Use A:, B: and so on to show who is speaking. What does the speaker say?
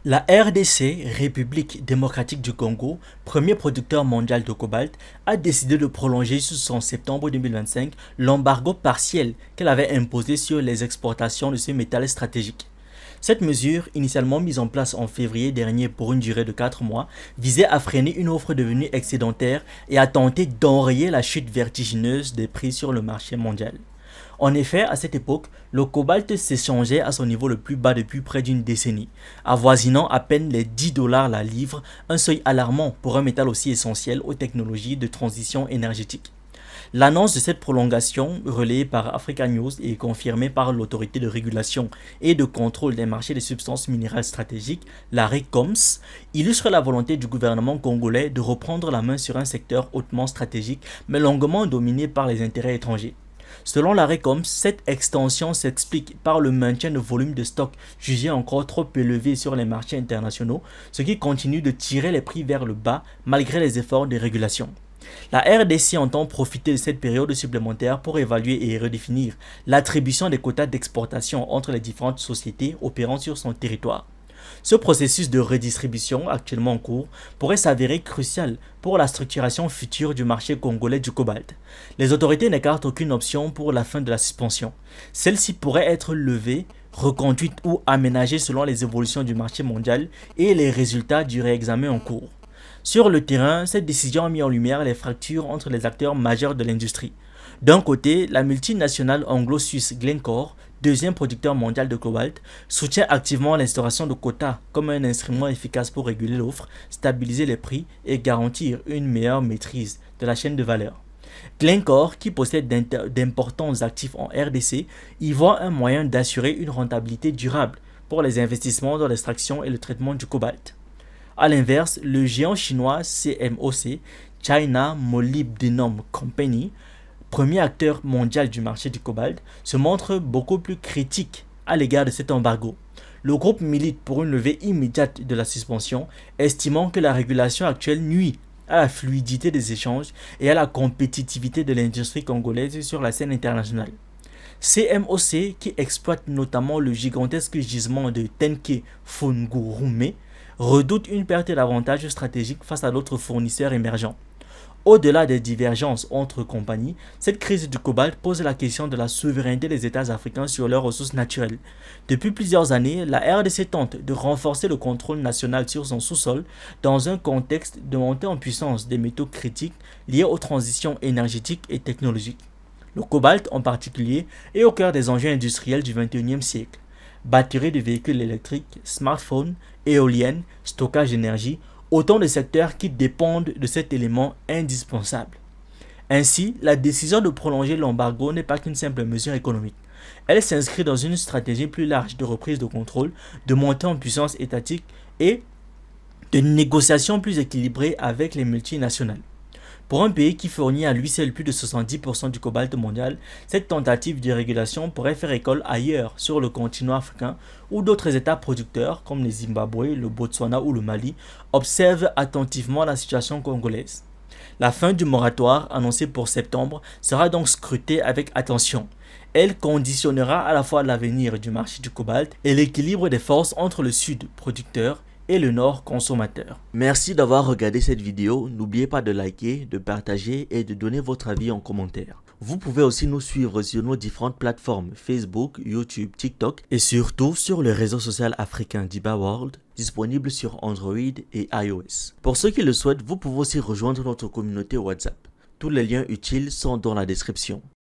A: La RDC, République démocratique du Congo, premier producteur mondial de cobalt, a décidé de prolonger jusqu'en septembre 2025 l'embargo partiel qu'elle avait imposé sur les exportations de ce métal stratégique. Cette mesure, initialement mise en place en février dernier pour une durée de 4 mois, visait à freiner une offre devenue excédentaire et à tenter d'enrayer la chute vertigineuse des prix sur le marché mondial. En effet, à cette époque, le cobalt s'échangeait à son niveau le plus bas depuis près d'une décennie, avoisinant à peine les 10 dollars la livre, un seuil alarmant pour un métal aussi essentiel aux technologies de transition énergétique. L'annonce de cette prolongation, relayée par Africa News et confirmée par l'autorité de régulation et de contrôle des marchés des substances minérales stratégiques, la RECOMS, illustre la volonté du gouvernement congolais de reprendre la main sur un secteur hautement stratégique mais longuement dominé par les intérêts étrangers. Selon la RECOMS, cette extension s'explique par le maintien de volumes de stock jugés encore trop élevés sur les marchés internationaux, ce qui continue de tirer les prix vers le bas malgré les efforts de régulation. La RDC entend profiter de cette période supplémentaire pour évaluer et redéfinir l'attribution des quotas d'exportation entre les différentes sociétés opérant sur son territoire. Ce processus de redistribution, actuellement en cours, pourrait s'avérer crucial pour la structuration future du marché congolais du cobalt. Les autorités n'écartent aucune option pour la fin de la suspension. Celle-ci pourrait être levée, reconduite ou aménagée selon les évolutions du marché mondial et les résultats du réexamen en cours. Sur le terrain, cette décision a mis en lumière les fractures entre les acteurs majeurs de l'industrie. D'un côté, la multinationale anglo-suisse Glencore, deuxième producteur mondial de cobalt, soutient activement l'instauration de quotas comme un instrument efficace pour réguler l'offre, stabiliser les prix et garantir une meilleure maîtrise de la chaîne de valeur. Glencore, qui possède d'importants actifs en RDC, y voit un moyen d'assurer une rentabilité durable pour les investissements dans l'extraction et le traitement du cobalt. A l'inverse, le géant chinois CMOC, China Molybdenum Company, premier acteur mondial du marché du cobalt, se montre beaucoup plus critique à l'égard de cet embargo. Le groupe milite pour une levée immédiate de la suspension, estimant que la régulation actuelle nuit à la fluidité des échanges et à la compétitivité de l'industrie congolaise sur la scène internationale. CMOC, qui exploite notamment le gigantesque gisement de Tenke Fungurume, redoute une perte d'avantage stratégique face à d'autres fournisseurs émergents. Au-delà des divergences entre compagnies, cette crise du cobalt pose la question de la souveraineté des États africains sur leurs ressources naturelles. Depuis plusieurs années, la RDC tente de renforcer le contrôle national sur son sous-sol dans un contexte de montée en puissance des métaux critiques liés aux transitions énergétiques et technologiques. Le cobalt en particulier est au cœur des enjeux industriels du XXIe siècle. Batteries de véhicules électriques, smartphones, éoliennes, stockage d'énergie, autant de secteurs qui dépendent de cet élément indispensable. Ainsi, la décision de prolonger l'embargo n'est pas qu'une simple mesure économique. Elle s'inscrit dans une stratégie plus large de reprise de contrôle, de montée en puissance étatique et de négociations plus équilibrées avec les multinationales. Pour un pays qui fournit à lui seul plus de 70% du cobalt mondial, cette tentative de régulation pourrait faire école ailleurs sur le continent africain où d'autres États producteurs comme le Zimbabwe, le Botswana ou le Mali observent attentivement la situation congolaise. La fin du moratoire annoncé pour septembre sera donc scrutée avec attention. Elle conditionnera à la fois l'avenir du marché du cobalt et l'équilibre des forces entre le sud producteur et le nord consommateur. Merci d'avoir regardé cette vidéo. N'oubliez pas de liker, de partager et de donner votre avis en commentaire. Vous pouvez aussi nous suivre sur nos différentes plateformes Facebook, YouTube, TikTok et surtout sur le réseau social africain d'Iba World, disponible sur Android et iOS. Pour ceux qui le souhaitent, vous pouvez aussi rejoindre notre communauté WhatsApp. Tous les liens utiles sont dans la description.